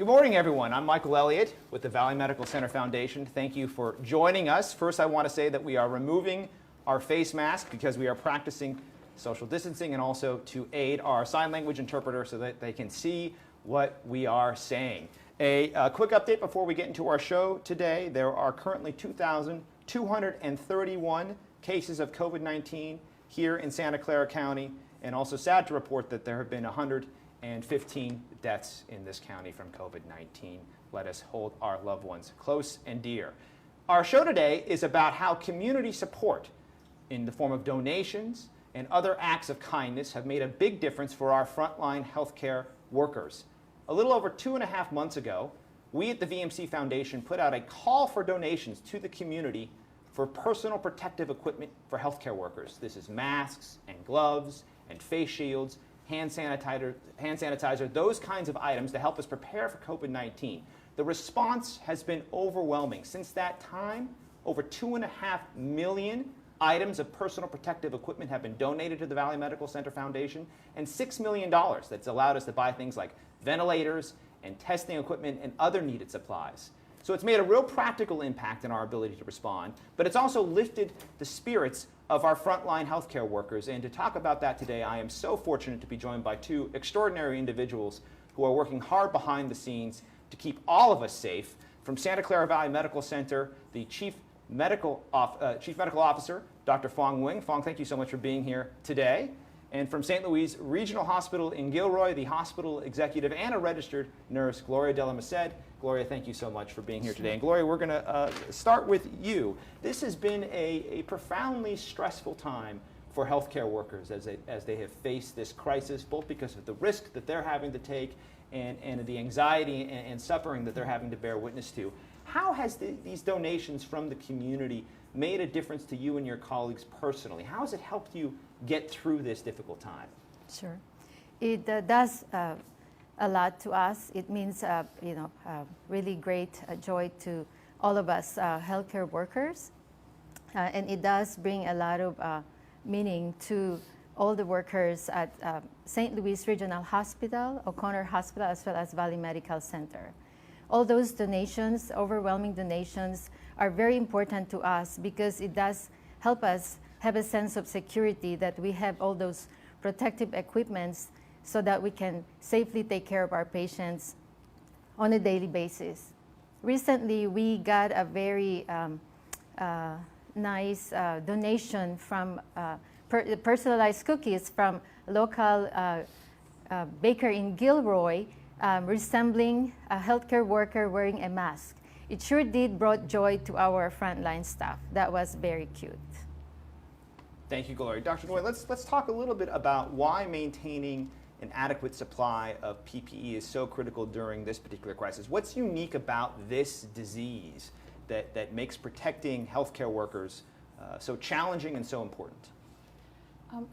Good morning, everyone. I'm Michael Elliott with the Valley Medical Center Foundation. Thank you for joining us. First, I want to say that we are removing our face mask because we are practicing social distancing and also to aid our sign language interpreter so that they can see what we are saying. A quick update before we get into our show today. There are currently 2,231 cases of COVID-19 here in Santa Clara County, and also sad to report that there have been 115 deaths in this county from COVID-19. Let us hold our loved ones close and dear. Our show today is about how community support in the form of donations and other acts of kindness have made a big difference for our frontline healthcare workers. A little over 2.5 months ago, we at the VMC Foundation put out a call for donations to the community for personal protective equipment for healthcare workers. This is masks and gloves and face shields, hand sanitizer, those kinds of items to help us prepare for COVID-19. The response has been overwhelming. Since that time, over 2.5 million items of personal protective equipment have been donated to the Valley Medical Center Foundation, and $6 million that's allowed us to buy things like ventilators and testing equipment and other needed supplies. So it's made a real practical impact in our ability to respond, but it's also lifted the spirits of our frontline healthcare workers. And to talk about that today, I am so fortunate to be joined by two extraordinary individuals who are working hard behind the scenes to keep all of us safe. From Santa Clara Valley Medical Center, the Chief Medical Officer, Dr. Nguyen. Fong, thank you so much for being here today. And from St. Louis Regional Hospital in Gilroy, the hospital executive and a registered nurse, Gloria Della Merced. Gloria, thank you so much for being here today. And Gloria, we're going to start with you. This has been a profoundly stressful time for healthcare workers as they have faced this crisis, both because of the risk that they're having to take and the anxiety and suffering that they're having to bear witness to. How has these donations from the community made a difference to you and your colleagues personally? How has it helped you get through this difficult time? Sure. It does a lot to us. It means, really great joy to all of us healthcare workers. And it does bring a lot of meaning to all the workers at St. Louis Regional Hospital, O'Connor Hospital, as well as Valley Medical Center. All those donations, overwhelming donations, are very important to us because it does help us have a sense of security that we have all those protective equipments so that we can safely take care of our patients on a daily basis. Recently, we got a very nice donation from personalized cookies from a local baker in Gilroy, resembling a healthcare worker wearing a mask. It sure did brought joy to our frontline staff. That was very cute. Thank you, Gloria. Dr. Nguyen, let's talk a little bit about why maintaining an adequate supply of PPE is so critical during this particular crisis. What's unique about this disease that makes protecting healthcare workers so challenging and so important?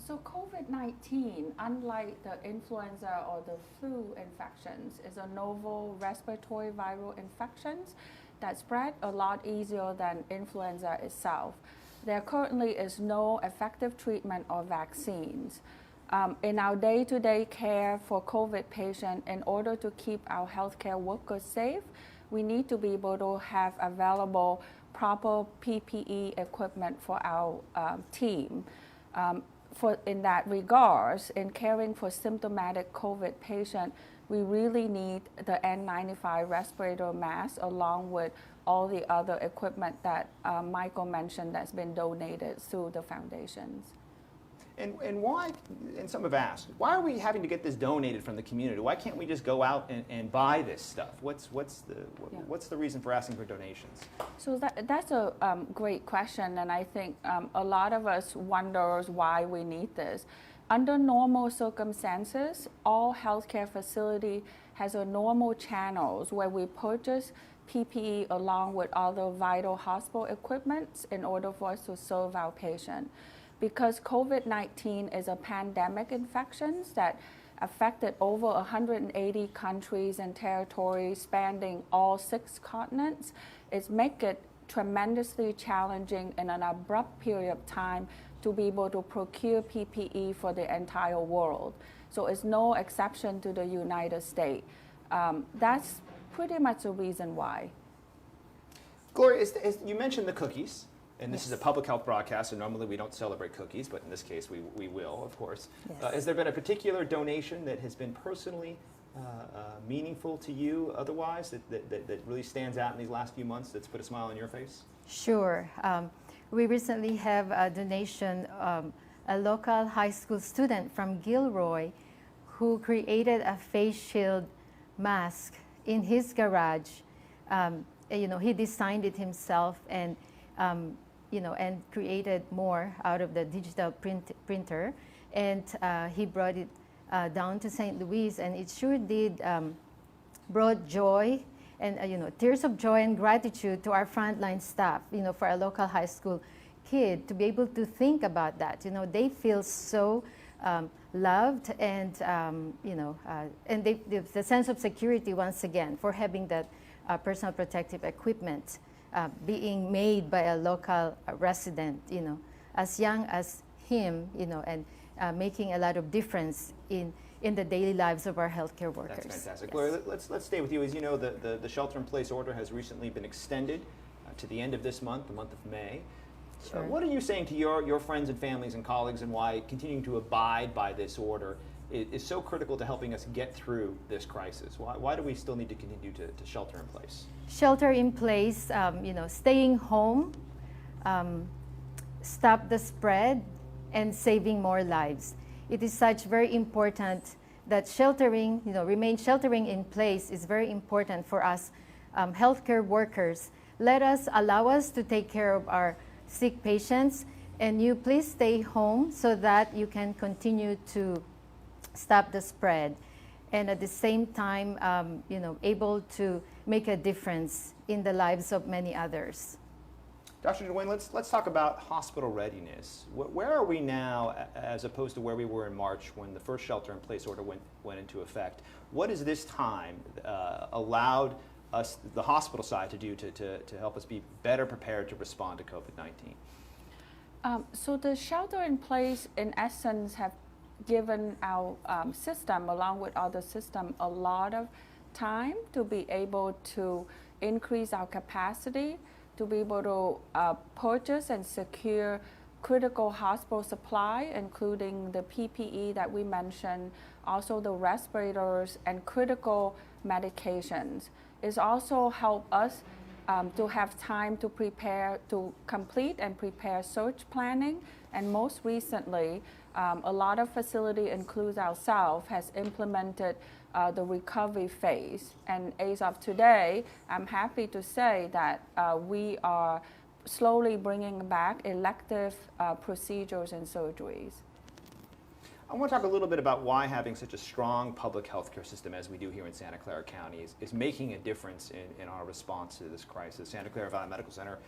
So COVID-19, unlike the influenza or the flu infections, is a novel respiratory viral infections that spread a lot easier than influenza itself. There currently is no effective treatment or vaccines. In our day-to-day care for COVID patients, in order to keep our healthcare workers safe, we need to be able to have available proper PPE equipment for our team. In that regards, in caring for symptomatic COVID patients, we really need the N95 respirator mask along with all the other equipment that Michael mentioned that's been donated through the foundations. And why, and some have asked, why are we having to get this donated from the community? Why can't we just go out and buy this stuff? What's the reason for asking for donations? So that's a great question, and I think a lot of us wonders why we need this. Under normal circumstances, all healthcare facility has a normal channels where we purchase PPE along with other vital hospital equipment in order for us to serve our patient. Because COVID-19 is a pandemic infection that affected over 180 countries and territories spanning all 6 continents, it makes it tremendously challenging in an abrupt period of time to be able to procure PPE for the entire world. So it's no exception to the United States. That's pretty much the reason why. Gloria, you mentioned the cookies, and this is a Yes. public health broadcast, so normally we don't celebrate cookies, but in this case we will, of course. Yes. Has there been a particular donation that has been personally meaningful to you otherwise, that really stands out in these last few months, that's put a smile on your face? Sure. We recently have a donation, a local high school student from Gilroy who created a face shield mask in his garage. He designed it himself and, and created more out of the digital printer. And he brought it down to St. Louis, and it sure did brought joy and tears of joy and gratitude to our frontline staff, for a local high school kid to be able to think about that. They feel so loved, and and the sense of security once again for having that personal protective equipment being made by a local resident, as young as him, and making a lot of difference in the daily lives of our healthcare workers. That's fantastic. Yes. Gloria, let's stay with you. As you know, the shelter-in-place order has recently been extended to the end of this month, the month of May. Sure. What are you saying to your friends and families and colleagues, and why continuing to abide by this order is so critical to helping us get through this crisis? Why do we still need to continue to shelter in place? Shelter in place, staying home, stop the spread, and saving more lives. It is such very important that sheltering, remain sheltering in place is very important for us healthcare workers. Allow us to take care of our sick patients, and you please stay home so that you can continue to stop the spread, and at the same time, able to make a difference in the lives of many others. Dr. Nguyen, let's talk about hospital readiness. Where are we now as opposed to where we were in March when the first shelter-in-place order went into effect? What has this time allowed us, the hospital side, to do to help us be better prepared to respond to COVID-19? So the shelter-in-place, in essence, have given our system, along with other systems, a lot of time to be able to increase our capacity, to be able to purchase and secure critical hospital supply, including the PPE that we mentioned, also the respirators and critical medications. It's also helped us to have time to prepare, to complete and prepare surge planning. And most recently, a lot of facility, includes ourselves, has implemented the recovery phase. And as of today, I'm happy to say that we are slowly bringing back elective procedures and surgeries. I want to talk a little bit about why having such a strong public health care system as we do here in Santa Clara County is making a difference in our response to this crisis. Santa Clara Valley Medical Center,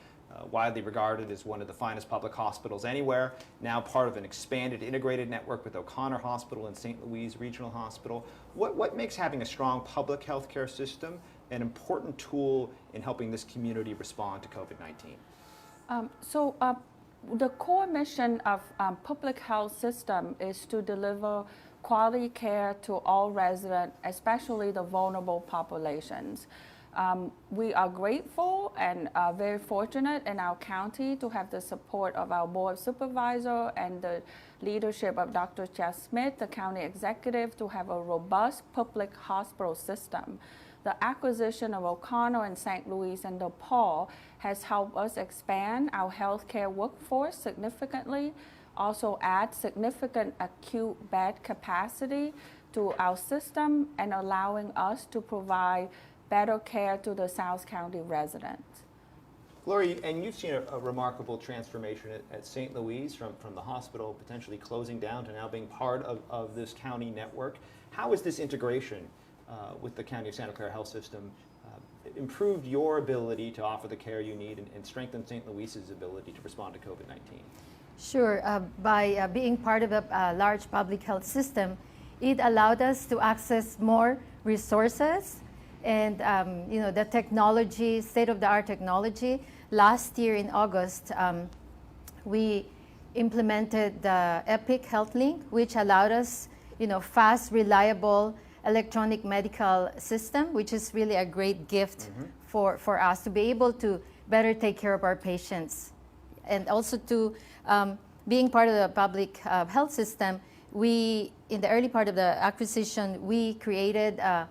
widely regarded as one of the finest public hospitals anywhere, now part of an expanded integrated network with O'Connor Hospital and St. Louis Regional Hospital. What makes having a strong public health care system an important tool in helping this community respond to COVID-19? The core mission of public health system is to deliver quality care to all residents, especially the vulnerable populations. We are grateful and very fortunate in our county to have the support of our board supervisor and the leadership of Dr. Jeff Smith, the county executive, to have a robust public hospital system. The acquisition of O'Connor and St. Louis and DePaul has helped us expand our healthcare workforce significantly, also add significant acute bed capacity to our system, and allowing us to provide better care to the South County residents. Gloria, and you've seen a remarkable transformation at St. Louis from the hospital potentially closing down to now being part of this county network. How has this integration with the County of Santa Clara Health System improved your ability to offer the care you need and strengthened St. Louis's ability to respond to COVID-19? Sure. By being part of a large public health system, it allowed us to access more resources and the technology, state-of-the-art technology. Last year in August, we implemented the Epic Health Link, which allowed us fast, reliable electronic medical system, which is really a great gift for us to be able to better take care of our patients. And also to being part of the public health system, we, in the early part of the acquisition, we created a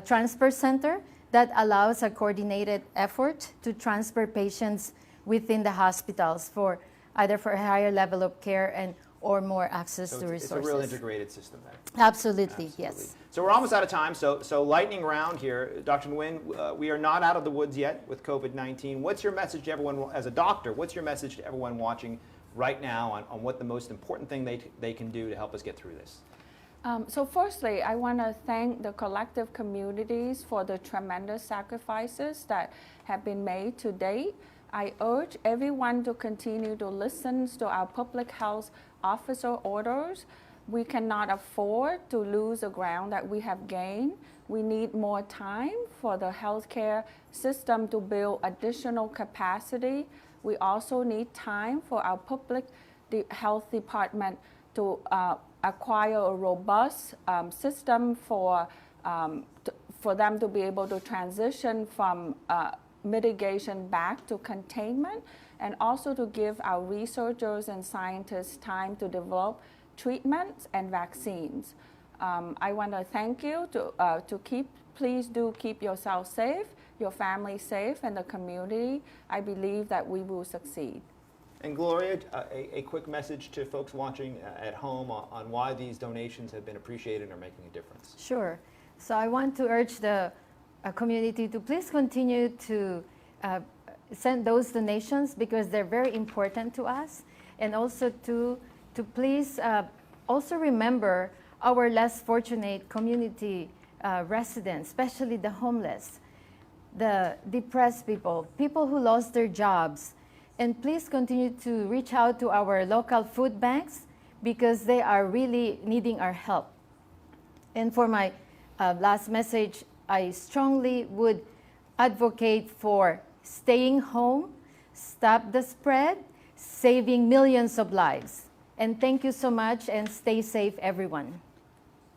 transfer center that allows a coordinated effort to transfer patients within the hospitals for either for a higher level of care and or more access to resources. It's a real integrated system then. Absolutely, yes. So we're almost out of time. So lightning round here, Dr. Nguyen, we are not out of the woods yet with COVID-19. What's your message to everyone, as a doctor, what's your message to everyone watching right now on what the most important thing they can do to help us get through this? So firstly, I want to thank the collective communities for the tremendous sacrifices that have been made to date. I urge everyone to continue to listen to our public health officer orders. We cannot afford to lose the ground that we have gained. We need more time for the healthcare system to build additional capacity. We also need time for our public health department to acquire a robust system for them to be able to transition from mitigation back to containment, and also to give our researchers and scientists time to develop treatments and vaccines. I want to thank you please do keep yourself safe, your family safe, and the community. I believe that we will succeed. And Gloria, a quick message to folks watching at home on why these donations have been appreciated and are making a difference. Sure. So I want to urge the community to please continue to send those donations because they're very important to us, and also to please also remember our less fortunate community residents, especially the homeless, the depressed people, people who lost their jobs. And please continue to reach out to our local food banks because they are really needing our help. And for my last message, I strongly would advocate for staying home, stop the spread, saving millions of lives. And thank you so much, and stay safe, everyone.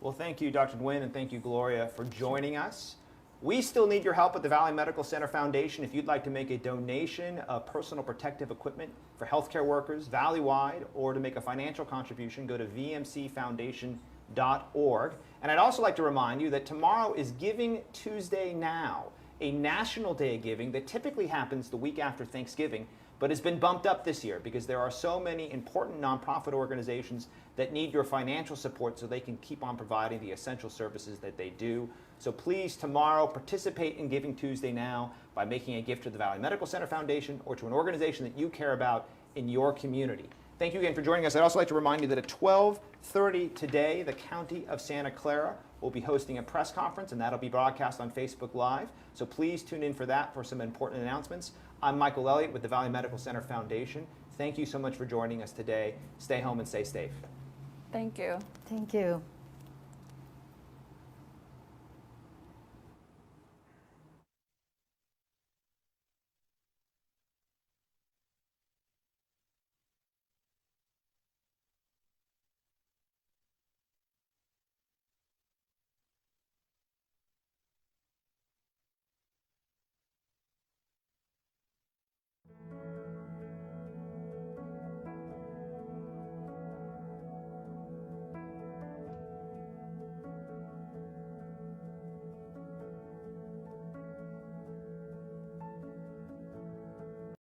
Well, thank you, Dr. Nguyen, and thank you, Gloria, for joining us. We still need your help at the Valley Medical Center Foundation. If you'd like to make a donation of personal protective equipment for healthcare workers valley-wide, or to make a financial contribution, go to vmcfoundation.org. And I'd also like to remind you that tomorrow is Giving Tuesday Now, a national day of giving that typically happens the week after Thanksgiving, but has been bumped up this year because there are so many important nonprofit organizations that need your financial support so they can keep on providing the essential services that they do. So please, tomorrow, participate in Giving Tuesday Now by making a gift to the Valley Medical Center Foundation or to an organization that you care about in your community. Thank you again for joining us. I'd also like to remind you that at 12:30 today, the County of Santa Clara will be hosting a press conference, and that'll be broadcast on Facebook Live. So please tune in for that for some important announcements. I'm Michael Elliott with the Valley Medical Center Foundation. Thank you so much for joining us today. Stay home and stay safe. Thank you. Thank you.